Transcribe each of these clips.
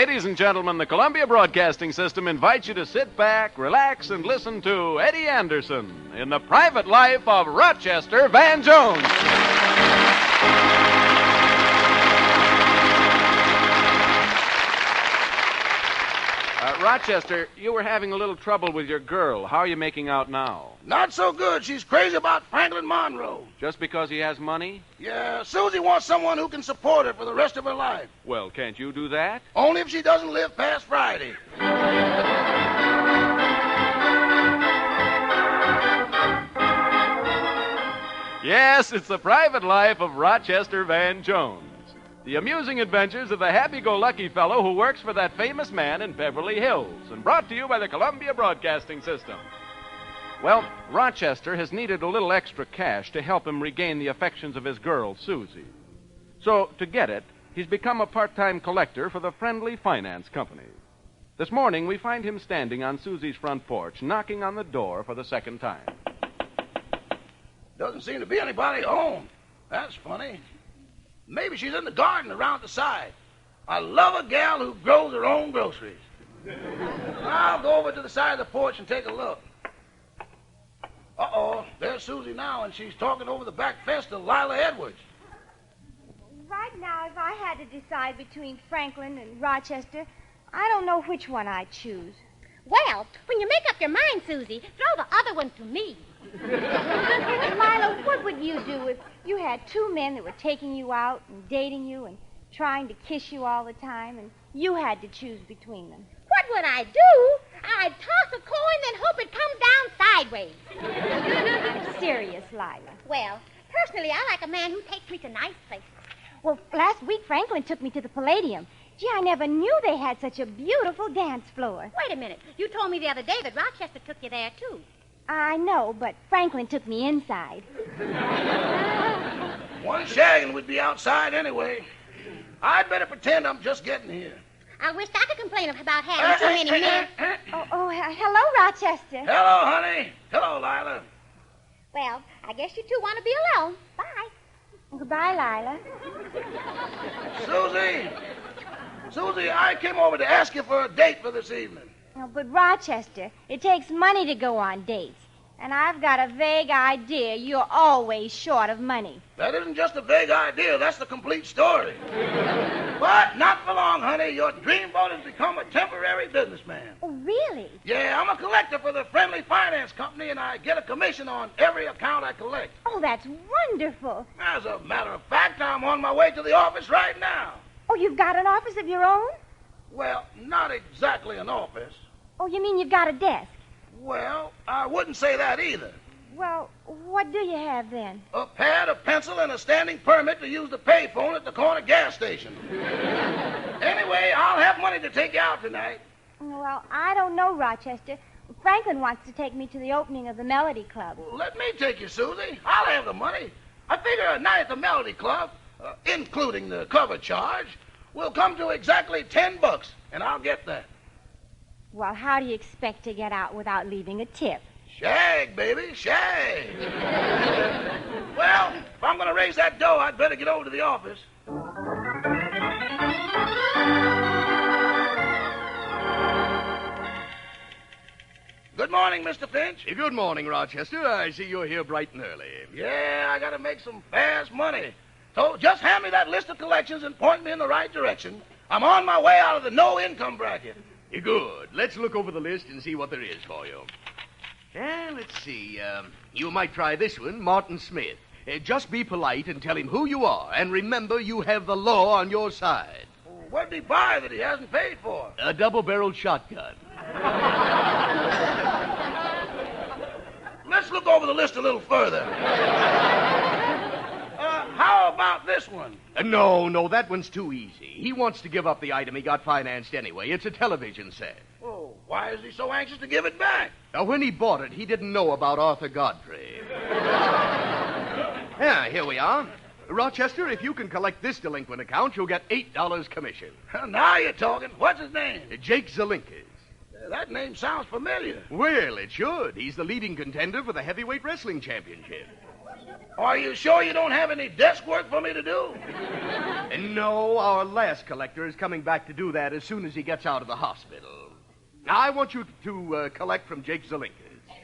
Ladies and gentlemen, the Columbia Broadcasting System invites you to sit back, relax, and listen to Eddie Anderson in the private life of Rochester Van Jones. Rochester, you were having a little trouble with your girl. How are you making out now? Not so good. She's crazy about Franklin Monroe. Just because he has money? Yeah, Susie wants someone who can support her for the rest of her life. Well, can't you do that? Only if she doesn't live past Friday. Yes, it's the private life of Rochester Van Jones. The amusing adventures of the happy-go-lucky fellow who works for that famous man in Beverly Hills, and brought to you by the Columbia Broadcasting System. Well, Rochester has needed a little extra cash to help him regain the affections of his girl, Susie. So, to get it, he's become a part-time collector for the Friendly Finance Company. This morning, we find him standing on Susie's front porch, knocking on the door for the second time. Doesn't seem to be anybody home. That's funny. Maybe she's in the garden around the side. I love a gal who grows her own groceries. I'll go over to the side of the porch and take a look. Uh-oh, there's Susie now, and she's talking over the back fence to Lila Edwards. Right now, if I had to decide between Franklin and Rochester, I don't know which one I'd choose. Well, when you make up your mind, Susie, throw the other one to me. Lila, what would you do if you had two men that were taking you out and dating you and trying to kiss you all the time, and you had to choose between them? What would I do? I'd toss a coin and hope it comes down sideways. I'm serious, Lila. Well, personally, I like a man who takes me to nice places. Well, last week Franklin took me to the Palladium. Gee, I never knew they had such a beautiful dance floor. Wait a minute. You told me the other day that Rochester took you there, too. I know, but Franklin took me inside. One shagging would be outside anyway. I'd better pretend I'm just getting here. I wish I could complain about having too many men. Hello, Rochester. Hello, honey. Hello, Lila. Well, I guess you two want to be alone. Bye. Goodbye, Lila. Susie, I came over to ask you for a date for this evening. Oh, but Rochester, it takes money to go on dates. And I've got a vague idea you're always short of money. That isn't just a vague idea. That's the complete story. But not for long, honey. Your dreamboat has become a temporary businessman. Oh, really? Yeah, I'm a collector for the Friendly Finance Company, and I get a commission on every account I collect. Oh, that's wonderful. As a matter of fact, I'm on my way to the office right now. Oh, you've got an office of your own? Well, not exactly an office. Oh, you mean you've got a desk? Well, I wouldn't say that either. Well, what do you have then? A pad, a pencil, and a standing permit to use the payphone at the corner gas station. Anyway, I'll have money to take you out tonight. Well, I don't know, Rochester. Franklin wants to take me to the opening of the Melody Club. Well, let me take you, Susie. I'll have the money. I figure a night at the Melody Club, including the cover charge, will come to exactly $10, and I'll get that. Well, how do you expect to get out without leaving a tip? Shag, baby, shag. Well, if I'm going to raise that dough, I'd better get over to the office. Good morning, Mr. Finch. Good morning, Rochester. I see you're here bright and early. Yeah, I got to make some fast money. So just hand me that list of collections and point me in the right direction. I'm on my way out of the no-income bracket. Good. Let's look over the list and see what there is for you. Let's see. You might try this one, Martin Smith. Just be polite and tell him who you are. And remember, you have the law on your side. What did he buy that he hasn't paid for? A double-barreled shotgun. Let's look over the list a little further. How about this one? No, that one's too easy. He wants to give up the item he got financed anyway. It's a television set. Oh, why is he so anxious to give it back? Now, when he bought it, he didn't know about Arthur Godfrey. Here we are. Rochester, if you can collect this delinquent account, you'll get $8 commission. Now you're talking. What's his name? Jake Zelinkas. That name sounds familiar. Well, it should. He's the leading contender for the heavyweight wrestling championship. Are you sure you don't have any desk work for me to do? No, our last collector is coming back to do that as soon as he gets out of the hospital. Now, I want you to collect from Jake Zelinkas.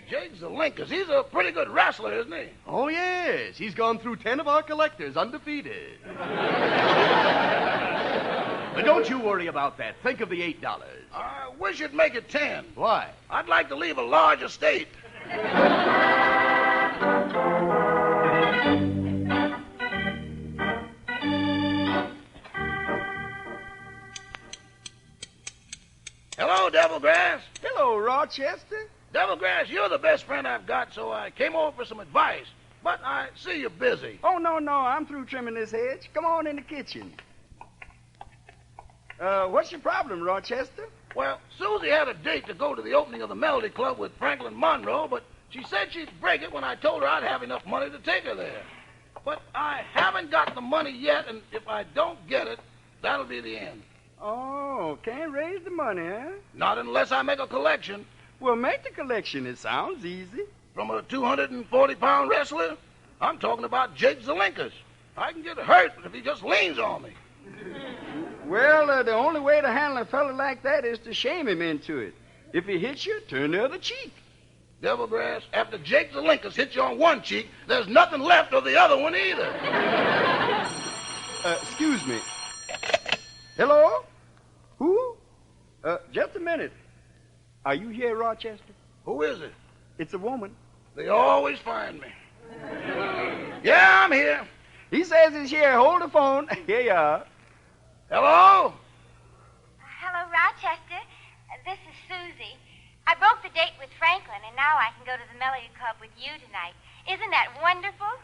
Jake Zelinkas, he's a pretty good wrestler, isn't he? Oh, yes. He's gone through 10 of our collectors undefeated. But don't you worry about that. Think of the $8. I wish you'd make it 10. Why? I'd like to leave a large estate. Hello, Devilgrass. Hello, Rochester. Devilgrass, you're the best friend I've got, so I came over for some advice. But I see you're busy. Oh, no, I'm through trimming this hedge. Come on in the kitchen. What's your problem, Rochester? Well, Susie had a date to go to the opening of the Melody Club with Franklin Monroe, but she said she'd break it when I told her I'd have enough money to take her there. But I haven't got the money yet, and if I don't get it, that'll be the end. Oh, can't raise the money, huh? Not unless I make a collection. Well, make the collection. It sounds easy. From a 240-pound wrestler? I'm talking about Jake Zelinkas. I can get hurt if he just leans on me. Well, the only way to handle a fella like that is to shame him into it. If he hits you, turn the other cheek. Devilgrass, after Jake Zelinkas hits you on one cheek, there's nothing left of the other one either. Excuse me. Hello? Who? Just a minute. Are you here, Rochester? Who is it? It's a woman. They always find me. Yeah, I'm here. He says he's here. Hold the phone. Here you are. Hello? Hello, Rochester. This is Susie. I broke the date with Franklin, and now I can go to the Melody Club with you tonight. Isn't that wonderful?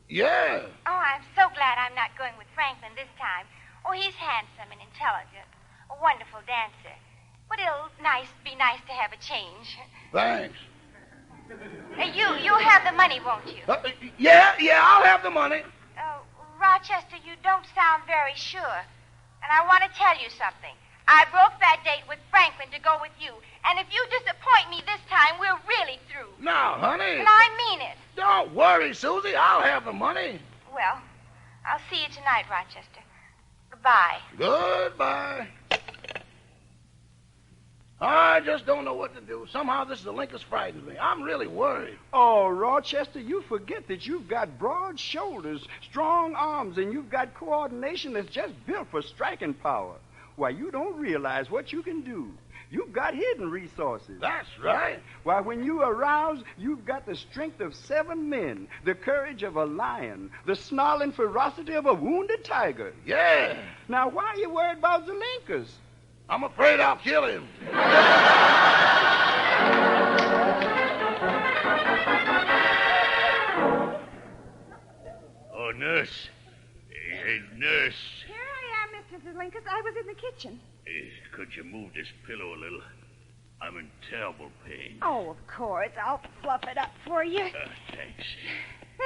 Yeah. Oh, I'm so glad I'm not going with Franklin this time. Oh, he's handsome and intelligent. A wonderful dancer. But it'll be nice to have a change. Thanks. You'll have the money, won't you? Yeah, I'll have the money. Rochester, you don't sound very sure. And I want to tell you something. I broke that date with Franklin to go with you. And if you disappoint me this time, we're really through. Now, honey. And I mean it. Don't worry, Susie. I'll have the money. Well, I'll see you tonight, Rochester. Goodbye. Goodbye. I just don't know what to do. Somehow this Zelinkas frightens me. I'm really worried. Oh, Rochester, you forget that you've got broad shoulders, strong arms, and you've got coordination that's just built for striking power. Why, you don't realize what you can do. You've got hidden resources. That's right. Why, when you arouse, you've got the strength of 7 men, the courage of a lion, the snarling ferocity of a wounded tiger. Yeah. Now, why are you worried about Zelinkas? I'm afraid I'll kill him. Oh, nurse. Hey, nurse. Here I am, Mr. Zelinkas. I was in the kitchen. Could you move this pillow a little? I'm in terrible pain. Oh, of course. I'll fluff it up for you. Thanks.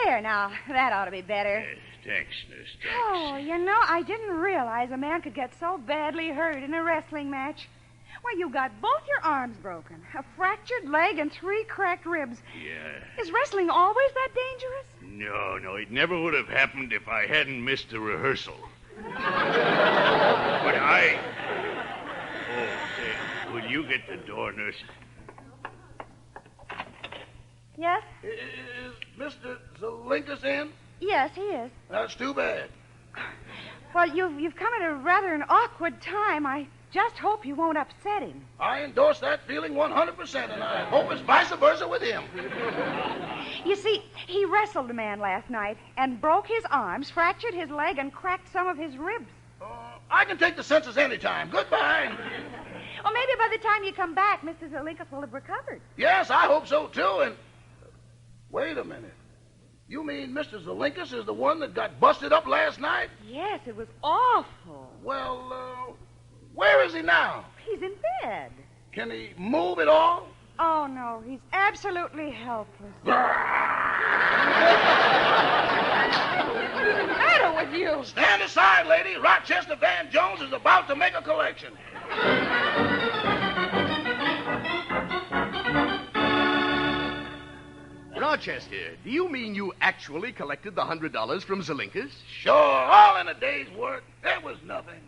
There, now. That ought to be better. Thanks, nurse. Thanks. Oh, you know, I didn't realize a man could get so badly hurt in a wrestling match. Why, you got both your arms broken, a fractured leg, and 3 cracked ribs. Yeah. Is wrestling always that dangerous? No, it never would have happened if I hadn't missed the rehearsal. But I... Oh, will you get the door, nurse? Yes? Is Mr. Zelinkas in? Yes, he is. That's too bad. Well, you've come at a rather an awkward time. I just hope you won't upset him. I endorse that feeling 100%, and I hope it's vice versa with him. You see, he wrestled a man last night and broke his arms, fractured his leg, and cracked some of his ribs. I can take the census anytime. Goodbye. Well, maybe by the time you come back, Mr. Zelinkas will have recovered. Yes, I hope so, too, and... Wait a minute. You mean Mr. Zelinkas is the one that got busted up last night? Yes, it was awful. Well, where is he now? He's in bed. Can he move at all? Oh, no, he's absolutely helpless. What's the matter with you? Stand aside, lady. Rochester Van Jones is about to make a collection. Rochester, do you mean you actually collected the $100 from Zelinkas? Sure, all in a day's work. It was nothing.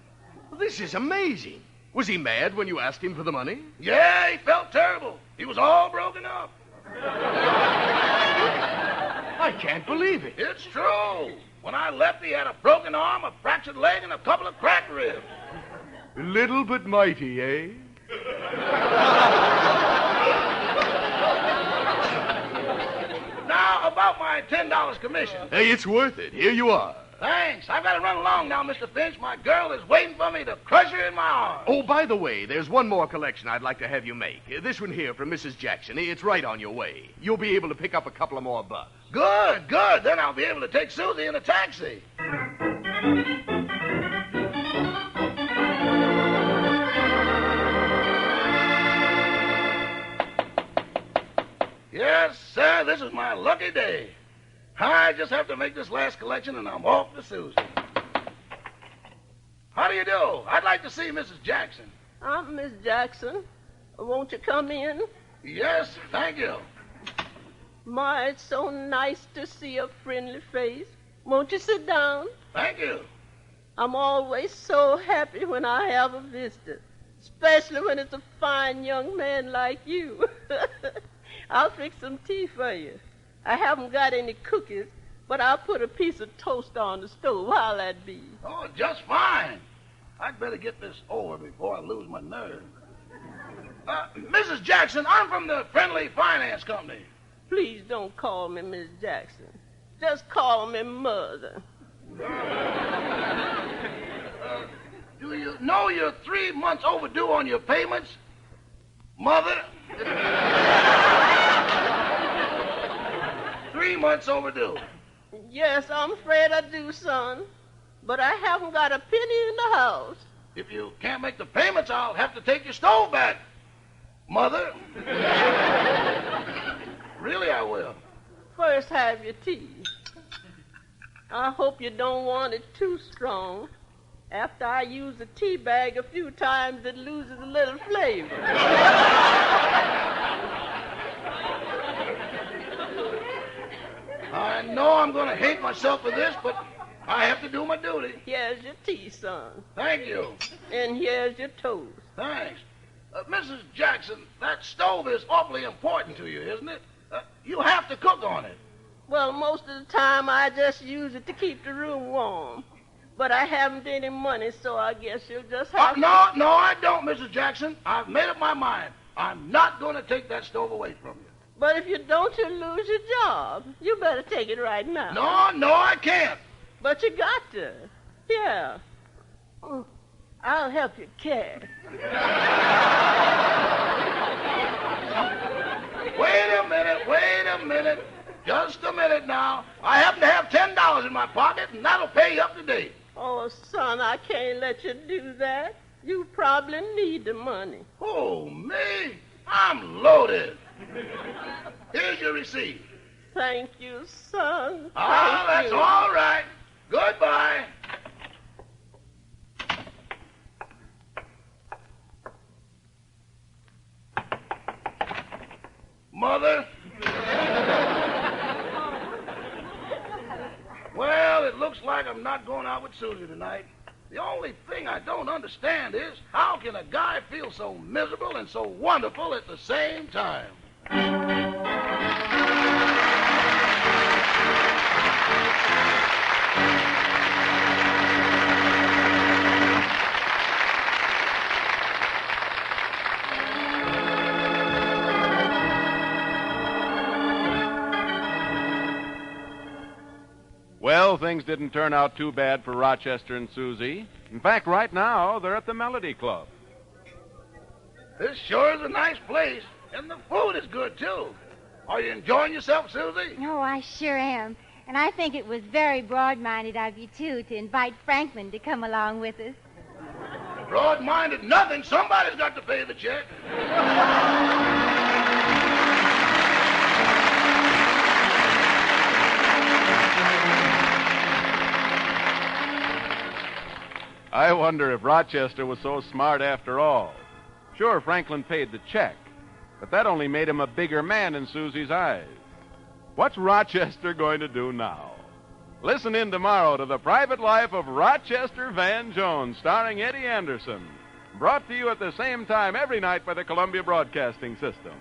Well, this is amazing. Was he mad when you asked him for the money? Yeah, he felt terrible. He was all broken up. I can't believe it. It's true. When I left, he had a broken arm, a fractured leg, and a couple of cracked ribs. Little but mighty, eh? Now, about my $10 commission. Hey, it's worth it. Here you are. Thanks. I've got to run along now, Mr. Finch. My girl is waiting for me to crush her in my arms. Oh, by the way, there's one more collection I'd like to have you make. This one here from Mrs. Jackson. It's right on your way. You'll be able to pick up a couple of more bucks. Good, good. Then I'll be able to take Susie in a taxi. Yes, sir, this is my lucky day. I just have to make this last collection, and I'm off to Susie. How do you do? I'd like to see Mrs. Jackson. I'm Miss Jackson. Won't you come in? Yes, thank you. My, it's so nice to see a friendly face. Won't you sit down? Thank you. I'm always so happy when I have a visitor, especially when it's a fine young man like you. I'll fix some tea for you. I haven't got any cookies, but I'll put a piece of toast on the stove. How'll that be? Oh, just fine. I'd better get this over before I lose my nerve. Mrs. Jackson, I'm from the Friendly Finance Company. Please don't call me Miss Jackson. Just call me Mother. Do you know you're 3 months overdue on your payments? Mother? 3 months overdue. Yes, I'm afraid I do, son. But I haven't got a penny in the house. If you can't make the payments, I'll have to take your stove back. Mother? Really, I will. First, have your tea. I hope you don't want it too strong. After I use the tea bag a few times, it loses a little flavor. I know I'm going to hate myself for this, but I have to do my duty. Here's your tea, son. Thank you. And here's your toast. Thanks. Mrs. Jackson, that stove is awfully important to you, isn't it? You have to cook on it. Well, most of the time I just use it to keep the room warm. But I haven't any money, so I guess you'll just have to... No, I don't, Mrs. Jackson. I've made up my mind. I'm not going to take that stove away from you. But if you don't, you'll lose your job. You better take it right now. No, I can't. But you got to. Yeah. I'll help you carry. Wait a minute. Just a minute now. I happen to have $10 in my pocket, and that'll pay you up to date. Oh, son, I can't let you do that. You probably need the money. Oh, me? I'm loaded. Here's your receipt. Thank you, son. That's all right. Goodbye. Mother? Well, it looks like I'm not going out with Susie tonight. The only thing I don't understand is how can a guy feel so miserable and so wonderful at the same time? Well, things didn't turn out too bad for Rochester and Susie. In fact, right now, they're at the Melody Club. This sure is a nice place, and the food is good, too. Are you enjoying yourself, Susie? Oh, I sure am. And I think it was very broad-minded of you, too, to invite Franklin to come along with us. Broad-minded nothing. Somebody's got to pay the check. I wonder if Rochester was so smart after all. Sure, Franklin paid the check, but that only made him a bigger man in Susie's eyes. What's Rochester going to do now? Listen in tomorrow to The Private Life of Rochester Van Jones, starring Eddie Anderson. Brought to you at the same time every night by the Columbia Broadcasting System.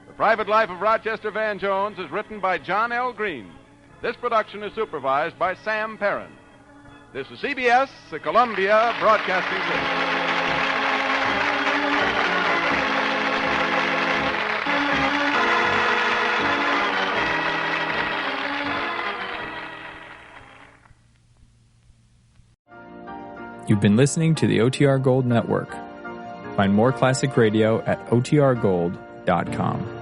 The Private Life of Rochester Van Jones is written by John L. Green. This production is supervised by Sam Perrin. This is CBS, the Columbia Broadcasting System. You've been listening to the OTR Gold Network. Find more classic radio at otrgold.com.